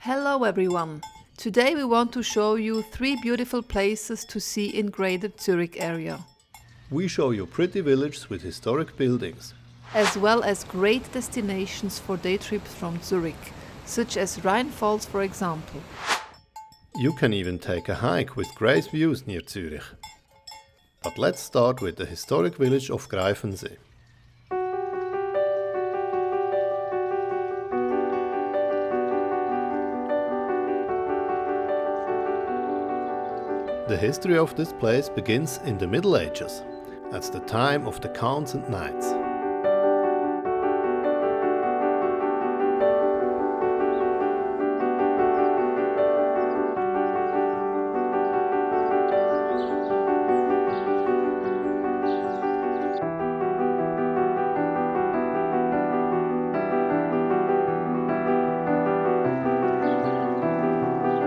Hello everyone! Today we want to show you 3 beautiful places to see in Greater Zurich area. We show you pretty villages with historic buildings, As well as great destinations for day trips from Zurich, such as Rhine Falls for example. You can even take a hike with great views near Zurich. But let's start with the historic village of Greifensee. The history of this place begins in the Middle Ages, at the time of the counts and knights.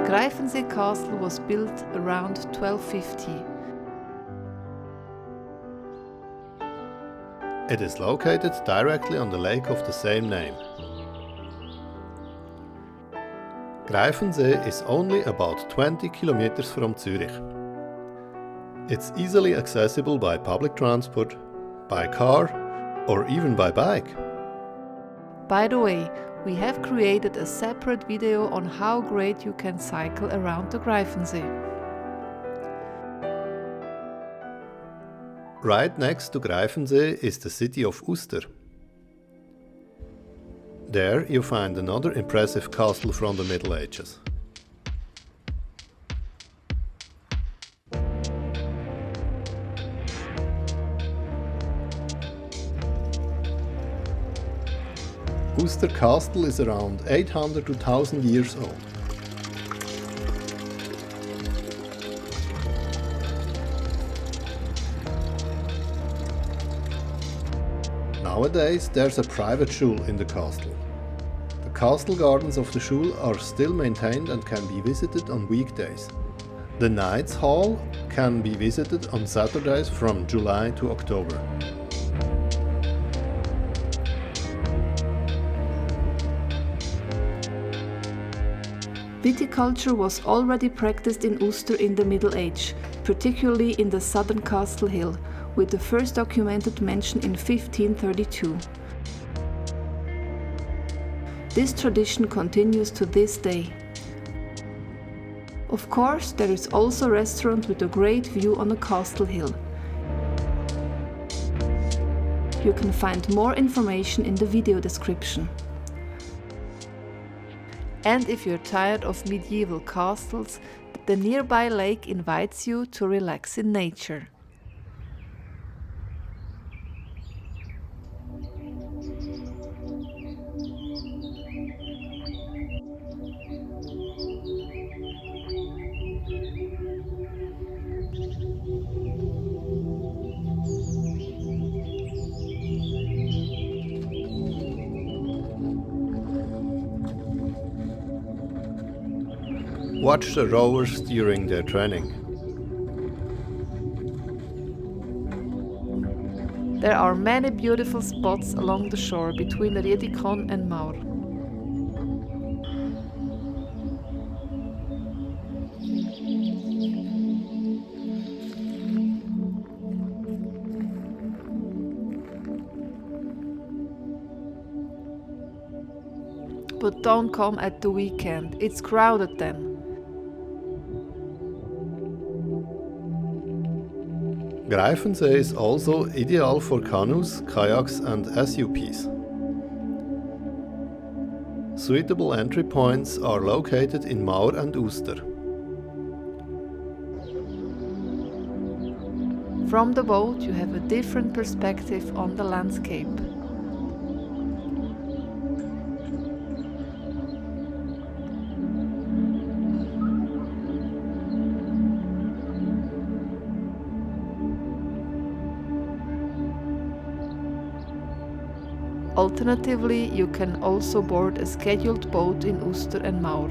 Greifensee Castle was built around 1250. It is located directly on the lake of the same name. Greifensee is only about 20 kilometers from Zurich. It's easily accessible by public transport, by car, or even by bike. By the way, we have created a separate video on how great you can cycle around the Greifensee. Right next to Greifensee is the city of Uster. There you find another impressive castle from the Middle Ages. Uster Castle is around 800 to 1000 years old. Nowadays there's a private shul in the castle. The castle gardens of the shul are still maintained and can be visited on weekdays. The Knights Hall can be visited on Saturdays from July to October. Viticulture was already practiced in Uster in the Middle Age, particularly in the southern Castle Hill, with the first documented mention in 1532. This tradition continues to this day. Of course, there is also a restaurant with a great view on the Castle Hill. You can find more information in the video description. And if you're tired of medieval castles, the nearby lake invites you to relax in nature. Watch the rowers during their training. There are many beautiful spots along the shore between Riedikon and Maur. But don't come at the weekend, it's crowded then. Greifensee is also ideal for canoes, kayaks and SUPs. Suitable entry points are located in Maur and Uster. From the boat you have a different perspective on the landscape. Alternatively, you can also board a scheduled boat in Uster and Maur.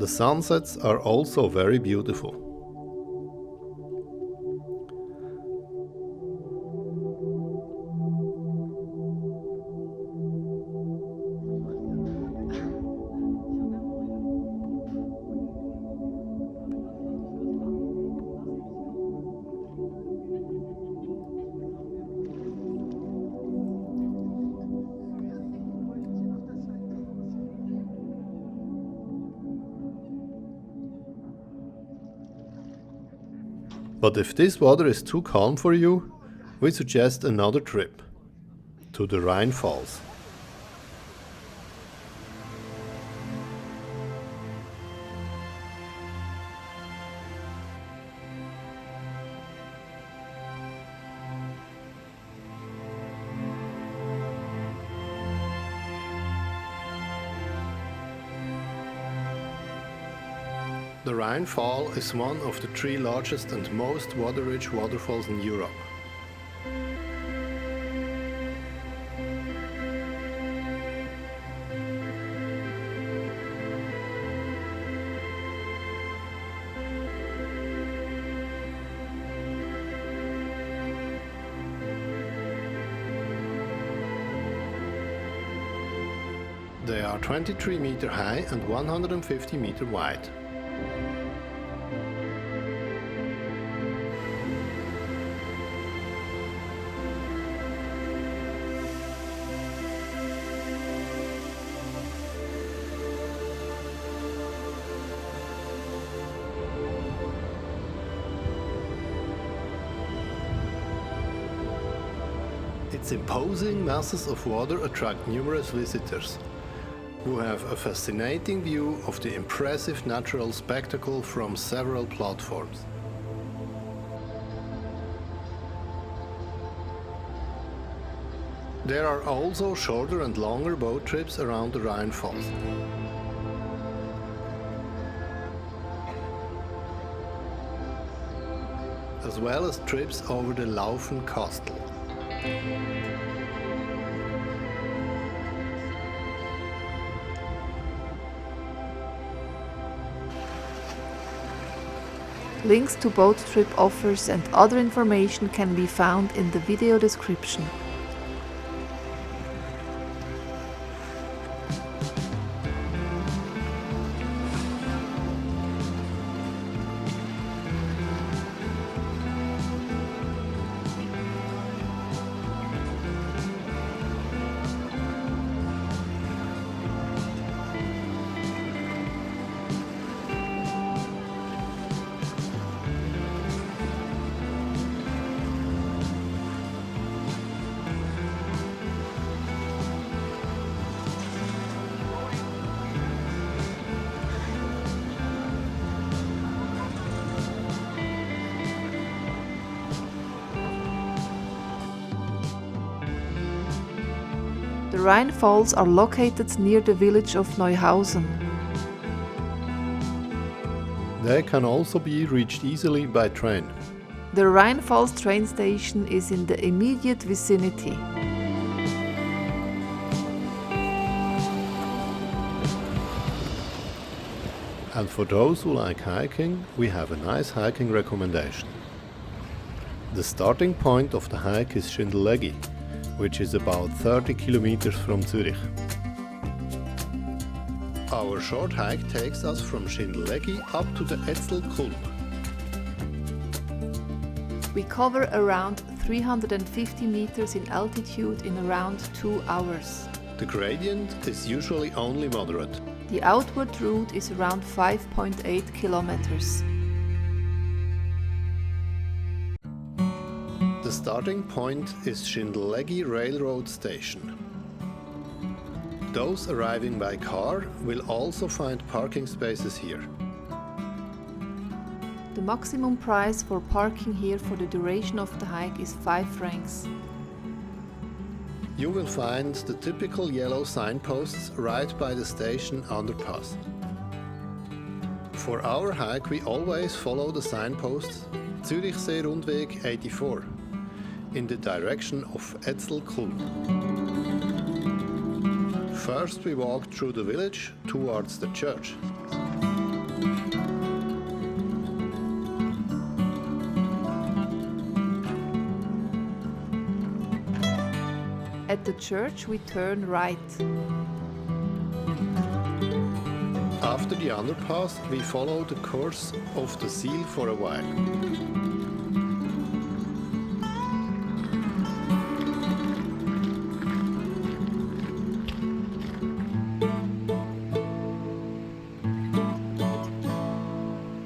sunsets are also very beautiful. But if this water is too calm for you, we suggest another trip to the Rhine Falls. The Rheinfall is one of the 3 largest and most water-rich waterfalls in Europe. They are 23 meter high and 150 meter wide. Its imposing masses of water attract numerous visitors, who have a fascinating view of the impressive natural spectacle from several platforms. There are also shorter and longer boat trips around the Rhine Falls. As well as trips over the Laufen Castle. Links to boat trip offers and other information can be found in the video description. The Rhine Falls are located near the village of Neuhausen. They can also be reached easily by train. The Rhine Falls train station is in the immediate vicinity. And for those who like hiking, we have a nice hiking recommendation. The starting point of the hike is Schindellegi, which is about 30 kilometers from Zurich. Our short hike takes us from Schindellegi up to the Etzel Kulm. We cover around 350 meters in altitude in around 2 hours. The gradient is usually only moderate. The outward route is around 5.8 kilometers. The starting point is Schindellegi railroad station. Those arriving by car will also find parking spaces here. The maximum price for parking here for the duration of the hike is 5 francs. You will find the typical yellow signposts right by the station underpass. For our hike we always follow the signposts Zürichsee Rundweg 84 in the direction of Etzel Kulm. First we walk through the village towards the church. At the church we turn right. After the underpass, we follow the course of the Siel for a while.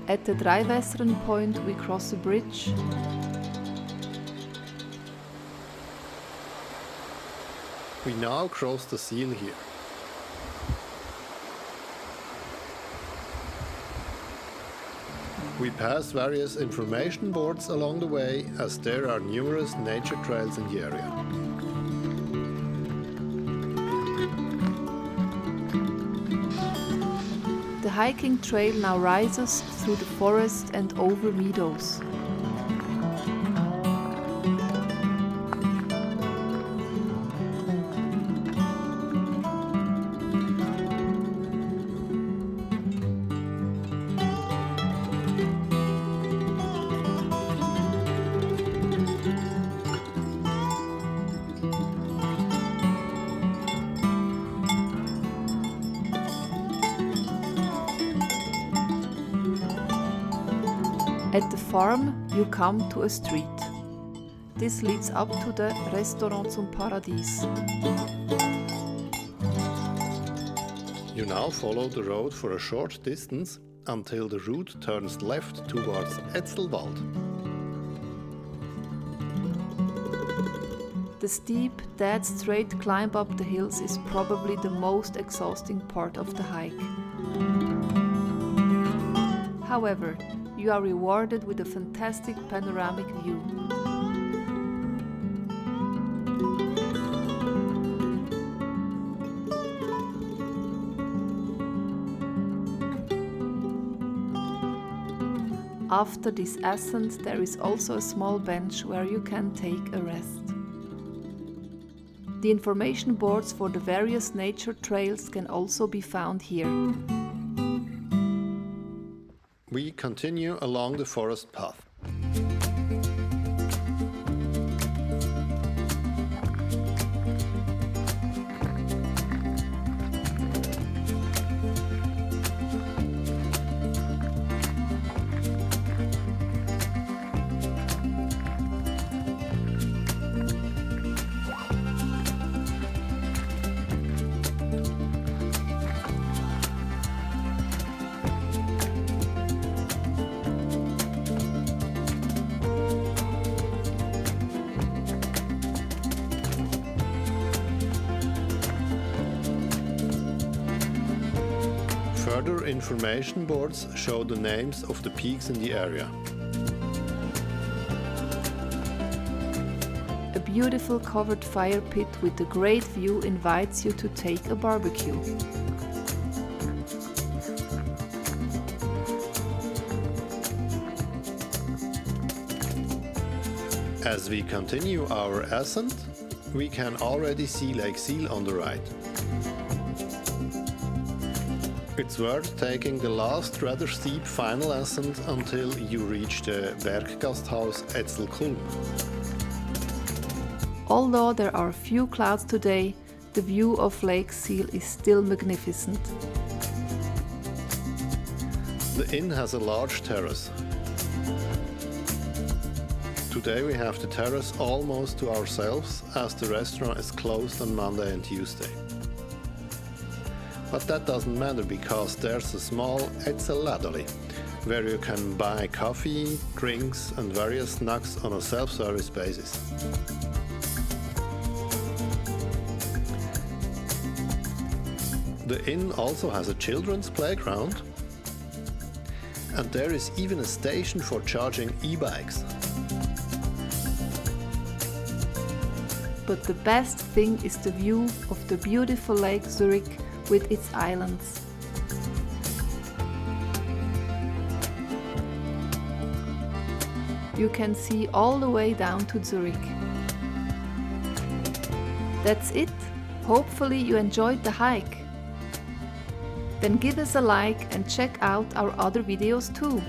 At the Dreiwässern point we cross a bridge. We now cross the Siel here. We pass various information boards along the way, as there are numerous nature trails in the area. The hiking trail now rises through the forest and over meadows. At the farm you come to a street. This leads up to the Restaurant zum Paradies. You now follow the road for a short distance until the route turns left towards Etzelwald. The steep, dead straight climb up the hills is probably the most exhausting part of the hike. However, you are rewarded with a fantastic panoramic view. After this ascent, there is also a small bench where you can take a rest. The information boards for the various nature trails can also be found here. We continue along the forest path. Further information boards show the names of the peaks in the area. A beautiful covered fire pit with a great view invites you to take a barbecue. As we continue our ascent, we can already see Lake Siel on the right. It's worth taking the last rather steep final ascent until you reach the Berggasthaus Etzel. Although there are few clouds today, the view of Lake Siel is still magnificent. The inn has a large terrace. Today we have the terrace almost to ourselves, as the restaurant is closed on Monday and Tuesday. But that doesn't matter, because there's a small Etzel, where you can buy coffee, drinks and various snacks on a self-service basis. The inn also has a children's playground, and there is even a station for charging e-bikes. But the best thing is the view of the beautiful Lake Zurich with its islands. You can see all the way down to Zurich. That's it. Hopefully you enjoyed the hike. Then give us a like and check out our other videos too.